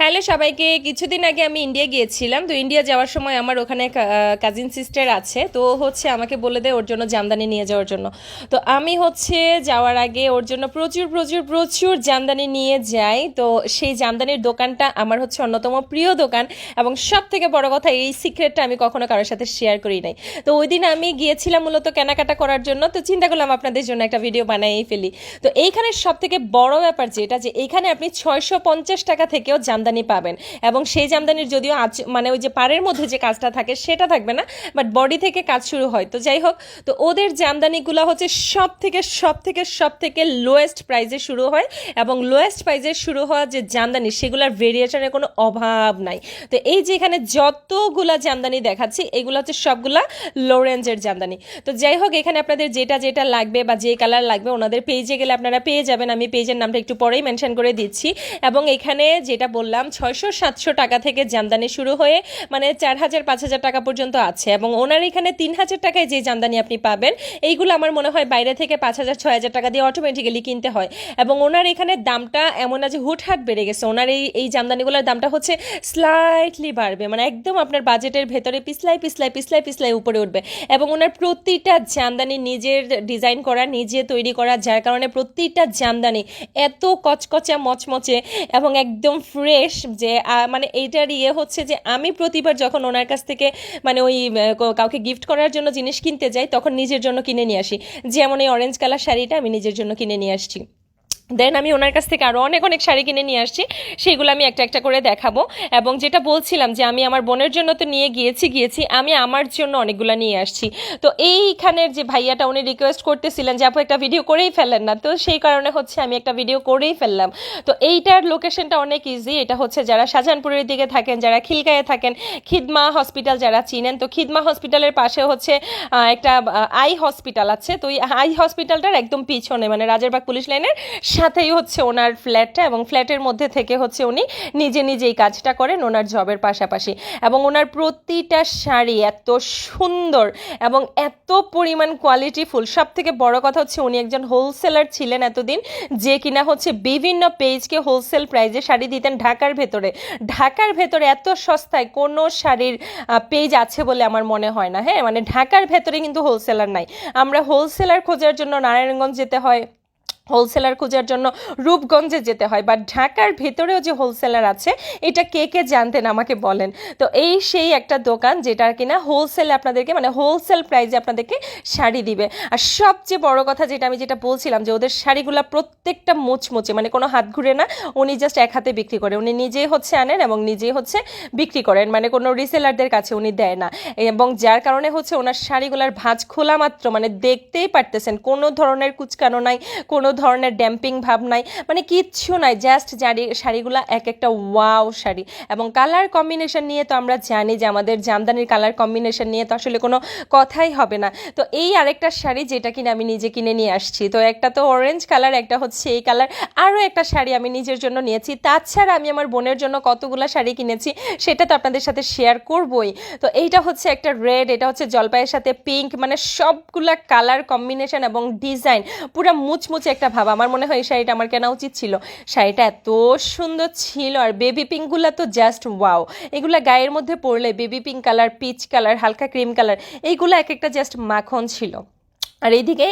Hello সবাইকে। কিছুদিন আগে আমি ইন্ডিয়া গিয়েছিলাম। তো ইন্ডিয়া যাওয়ার সময় আমার ওখানে কাজিন সিস্টার আছে, তো হচ্ছে আমাকে বলে দেয় ওর জন্য জামদানি নিয়ে যাওয়ার জন্য। তো আমি হচ্ছে যাওয়ার আগে ওর জন্য প্রচুর প্রচুর প্রচুর জামদানি নিয়ে যাই। তো সেই জামদানির দোকানটা আমার হচ্ছে অন্যতম প্রিয় দোকান, এবং সব থেকে বড় কথা এই সিক্রেটটা আমি কখনো কারোর সাথে শেয়ার করি নাই। তো ওই দিন আমি গিয়েছিলাম মূলত কেনাকাটা করার জন্য, তো চিন্তা করলাম আপনাদের জন্য একটা ভিডিও বানাই ফেলি। তো এইখানে সব থেকে বড় ব্যাপার যেটা, যে এইখানে আপনি 650 টাকা থেকেও জামদানি পাবেন, এবং সেই জামদানির যদিও মানে ওই যে পাড়ের মধ্যে যে কাজটা থাকে সেটা থাকবে না, বাট বডি থেকে কাজ শুরু হয়। তো যাই হোক, তো ওদের জামদানিগুলো হচ্ছে সব থেকে লোয়েস্ট প্রাইসে শুরু হয়, এবং লোয়েস্ট প্রাইসে শুরু হওয়া যে জামদানি সেগুলোর ভেরিয়েশনের কোনো অভাব নাই। তো এই যে এখানে যতগুলা জামদানি দেখাচ্ছি এগুলো হচ্ছে সবগুলা লো রেঞ্জের জামদানি। তো যাই হোক, এখানে আপনাদের যেটা যেটা লাগবে বা যে কালার লাগবে ওনাদের পেজে গেলে আপনারা পেয়ে যাবেন। আমি পেজের নামটা একটু পরেই মেনশন করে দিচ্ছি। এবং এখানে যেটা বললাম 600-700 টাকা থেকে জামদানি শুরু হয়ে মানে 4000-5000 টাকা পর্যন্ত আছে, এবং ওনার এখানে 3000 টাকায় যে জামদানি আপনি পাবেন এইগুলো আমার মনে হয় বাইরে থেকে 5000-6000 টাকা দিয়ে অটোমেটিক্যালি কিনতে হয়। এবং ওনার এখানে দামটা এমন না যে হুটহাট বেড়ে গেছে, ওনার এই জামদানিগুলোর দামটা হচ্ছে স্লাইটলি বাড়বে, মানে একদম আপনার বাজেটের ভেতরে পিছলাই পিছলাই পিছলাই পিছলাই উপরে উঠবে। এবং ওনার প্রতিটা জামদানি নিজের ডিজাইন করা, নিজে তৈরি করা, যার কারণে প্রতিটা জামদানি এত কচকচা মচমচে এবং একদম ফ্রেশ যে মানে এইটার হচ্ছে যে আমি প্রতিবার যখন ওনার কাছ থেকে মানে ওই কাউকে গিফট করার জন্য জিনিস কিনতে যাই তখন নিজের জন্য কিনে নিয়ে আসি। যেমন এই অরেঞ্জ কালার শাড়িটা আমি নিজের জন্য কিনে নিয়ে আসছি। দেন আমি ওনার কাছ থেকে আরও অনেক অনেক শাড়ি কিনে নিয়ে আসছি, সেগুলো আমি একটা একটা করে দেখাবো। এবং যেটা বলছিলাম যে আমি আমার বোনের জন্য তো নিয়ে গিয়েছি, আমি আমার জন্য অনেকগুলো নিয়ে আসছি। তো এইখানের যে ভাইয়াটা উনি রিকোয়েস্ট করতেছিলেন যে আপু একটা ভিডিও করেই ফেলেন না, তো সেই কারণে হচ্ছে আমি একটা ভিডিও করেই ফেললাম। তো এইটার লোকেশনটা অনেক ইজি, এটা হচ্ছে যারা শাহজাহানপুরের দিকে থাকেন, যারা খিলগাঁয়ে থাকেন, খিদমা হসপিটাল যারা চিনেন, তো খিদমা হসপিটালের পাশে হচ্ছে একটা আই হসপিটাল আছে। তো এই আই হসপিটালটার একদম পিছনে মানে রাজারবাগ পুলিশ লাইনের সাথেই হচ্ছে ওনার ফ্ল্যাটটা, এবং ফ্ল্যাটের মধ্যে থেকে হচ্ছে উনি নিজে নিজেই কাজটা করেন ওনার জবের পাশাপাশি। এবং ওনার প্রতিটা শাড়ি এত সুন্দর এবং এত পরিমাণ কোয়ালিটিফুল। সব থেকে বড় কথা হচ্ছে উনি একজন হোলসেলার ছিলেন এতদিন, যে কিনা হচ্ছে বিভিন্ন পেজকে হোলসেল প্রাইজে শাড়ি দিতেন ঢাকার ভেতরে এত সস্তায় কোনো শাড়ির পেজ আছে বলে আমার মনে হয় না। হ্যাঁ, মানে ঢাকার ভেতরে কিন্তু হোলসেলার নাই। আমরা হোলসেলার খোঁজার জন্য নারায়ণগঞ্জ যেতে হয়, হোলসেলার খোঁজার জন্য রূপগঞ্জে যেতে হয়, বা ঢাকার ভেতরেও যে হোলসেলার আছে এটা কে কে জানতেন আমাকে বলেন। তো এই সেই একটা দোকান যেটা কিনা হোলসেলে আপনাদেরকে মানে হোলসেল প্রাইসে আপনাদেরকে শাড়ি দিবে। আর সবচেয়ে বড় কথা যেটা বলছিলাম যে ওদের শাড়িগুলো প্রত্যেকটা মুচমুচে, মানে কোনো হাত ঘুরে না। উনি জাস্ট এক হাতে বিক্রি করে, উনি নিজেই হচ্ছে আনেন এবং নিজেই হচ্ছে বিক্রি করেন, মানে কোনো রিসেলারদের কাছে উনি দেয় না। এবং যার কারণে হচ্ছে ওনার শাড়িগুলোর ভাঁজ খোলা মাত্র মানে দেখতেই পারতেছেন কোনো ধরনের কুচকানো নাই, কোনো ধরনের ড্যাম্পিং ভাব নাই, মানে কিচ্ছু নাই। জাস্ট শাড়িগুলো এক একটা ওয়াও শাড়ি। এবং কালার কম্বিনেশন নিয়ে তো আমরা জানি যে আমাদের জামদানির কালার কম্বিনেশন নিয়ে তো আসলে কোনো কথাই হবে না। তো এই আরেকটা শাড়ি যেটা কিনা আমি নিজে কিনে নিয়ে আসছি, তো একটা তো অরেঞ্জ কালার, একটা হচ্ছে এই কালার, আরও একটা শাড়ি আমি নিজের জন্য নিয়েছি। তাছাড়া আমি আমার বোনের জন্য কতগুলো শাড়ি কিনেছি সেটা তো আপনাদের সাথে শেয়ার করবই। তো এইটা হচ্ছে একটা রেড, এটা হচ্ছে জলপাইয়ের সাথে পিঙ্ক, মানে সবগুলা কালার কম্বিনেশন এবং ডিজাইন পুরো মুচমুচে একটা ভাব। আমার মনে হয় এই শাড়িটা আমার কেনা উচিত ছিল, শাড়িটা এত সুন্দর ছিল। আর বেবি পিঙ্কগুলো তো জাস্ট ওয়াও, এগুলা গায়ের মধ্যে পরলে baby pink colour, peach colour, হালকা ক্রিম কালার, এইগুলো এক একটা জাস্ট মাখন ছিল। আর এইদিকে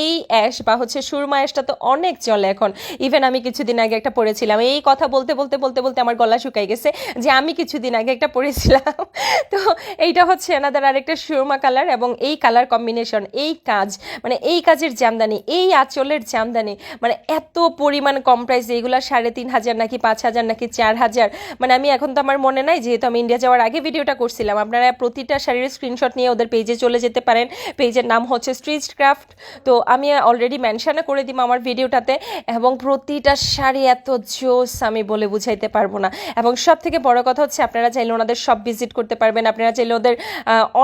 এই অ্যাশ বা হচ্ছে সুরমা অ্যাশটা তো অনেক চলে এখন। ইভেন আমি কিছুদিন আগে একটা পরেছিলাম, এই কথা বলতে বলতে বলতে বলতে আমার গলা শুকাই গেছে যে আমি কিছুদিন আগে একটা পরেছিলাম। তো এইটা হচ্ছে এনাদের আরেকটা সুরমা কালার, এবং এই কালার কম্বিনেশন, এই কাজ, মানে এই কাজের জামদানি, এই আঁচলের জামদানি, মানে এত পরিমাণ কম প্রাইস, এইগুলো 3500 নাকি 5000 নাকি 4000, মানে আমি এখন তো আমার মনে নাই, যেহেতু আমি ইন্ডিয়া যাওয়ার আগে ভিডিওটা করছিলাম। আপনারা প্রতিটা শাড়ির স্ক্রিনশট নিয়ে ওদের পেজে চলে যেতে পারেন। পেজের নাম হচ্ছে স্ট্রিচ ক্রাফট, তো আমি অলরেডি মেনশনও করে দিব আমার ভিডিওটাতে। এবং প্রতিটা শাড়ি এত জোস আমি বলে বুঝাইতে পারবো না। এবং সব থেকে বড় কথা হচ্ছে আপনারা চাইলে ওনাদের সব ভিজিট করতে পারবেন, আপনারা চাইলে ওদের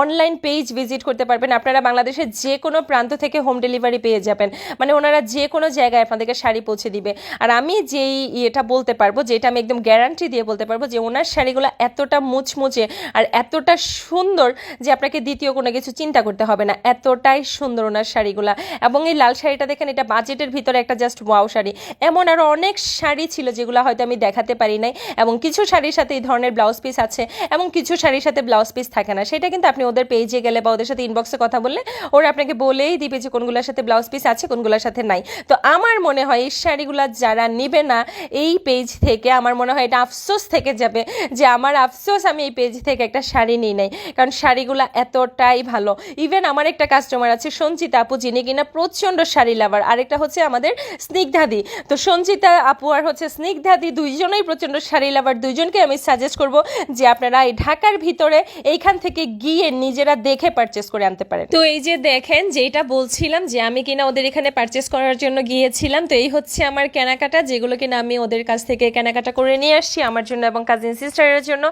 অনলাইন পেজ ভিজিট করতে পারবেন। আপনারা বাংলাদেশের যে কোনো প্রান্ত থেকে হোম ডেলিভারি পেয়ে যাবেন, মানে ওনারা যে কোনো জায়গায় আপনাদেরকে শাড়ি পৌঁছে দিবে। আর আমি যেই এটা বলতে পারবো, যেটা আমি একদম গ্যারান্টি দিয়ে বলতে পারবো, যে ওনার শাড়িগুলো এতটা মুচমুচে আর এতটা সুন্দর যে আপনাকে দ্বিতীয় কোনো কিছু চিন্তা করতে হবে না, এতটাই সুন্দর ওনার ওনার শাড়িগুলা। এবং এই লাল শাড়িটা দেখেন, এটা বাজেটের ভিতরে একটা জাস্ট ওয়াও শাড়ি। এমন আরও অনেক শাড়ি ছিল যেগুলো হয়তো আমি দেখাতে পারি নাই, এবং কিছু শাড়ির সাথে এই ধরনের ব্লাউজ পিস আছে এবং কিছু শাড়ির সাথে ব্লাউজ পিস থাকে না। সেটা কিন্তু আপনি ওদের পেজে গেলে বা ওদের সাথে ইনবক্সে কথা বললে ওরা আপনাকে বলেই দিবে যে কোনগুলোর সাথে ব্লাউজ পিস আছে, কোনগুলোর সাথে নাই। তো আমার মনে হয় এই শাড়িগুলো যারা নিবে না এই পেজ থেকে, আমার মনে হয় এটা আফসোস থেকে যাবে যে আমার আফসোস আমি এই পেজ থেকে একটা শাড়ি নিই নাই, কারণ শাড়িগুলো এতটাই ভালো। ইভেন আমার একটা কাস্টমার আছে সঞ্চিতা আপু, যিনি কিনা প্রচণ্ড শাড়ি লাভার, আরেকটা হচ্ছে আমাদের স্নিগ্ধাদি। তো সঞ্চিতা আপু আর হচ্ছে স্নিগ্ধাদি দুইজনেই প্রচণ্ড শাড়ি লাভার। দুইজনকে আমি সাজেস্ট করব যে আপনারা এই ঢাকার ভিতরে এইখান থেকে গিয়ে নিজেরা দেখে পারচেস করে আনতে পারেন। তো এই যে দেখেন, যেটা বলছিলাম যে আমি কিনা ওদের এখানে পারচেস করার জন্য গিয়েছিলাম, তো এই হচ্ছে আমার কেনাকাটা, যেগুলো কিনা আমি ওদের কাছ থেকে কেনাকাটা করে নিয়ে আসছি আমার জন্য এবং কাজিন সিস্টারের জন্য।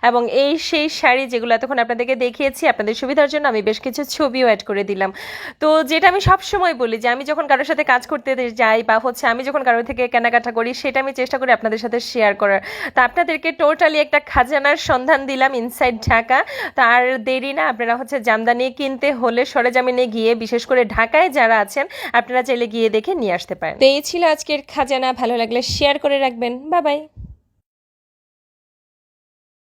এবং এই সেই শাড়ি যেগুলো এতক্ষণ আপনাদেরকে দেখিয়েছি, আপনাদের সুবিধার জন্য আমি বেশ কিছু ছবিও অ্যাড করে দিলাম। তো যেটা আমি সবসময় বলি যে আমি যখন কারোর সাথে কাজ করতে যাই বা হচ্ছে আমি যখন কারোর থেকে কেনাকাটা করি, সেটা আমি চেষ্টা করি আপনাদের সাথে শেয়ার করার। তো আপনাদেরকে টোটালি একটা খাজানার সন্ধান দিলাম ইনসাইড ঢাকা। তার দেরি না, আপনারা হচ্ছে জামদানি কিনতে হলে সরেজমিনে গিয়ে, বিশেষ করে ঢাকায় যারা আছেন, আপনারা চাইলে গিয়ে দেখে নিয়ে আসতে পারেন। তো এই ছিল আজকের খাজানা। ভালো লাগলে শেয়ার করে রাখবেন। Bye bye.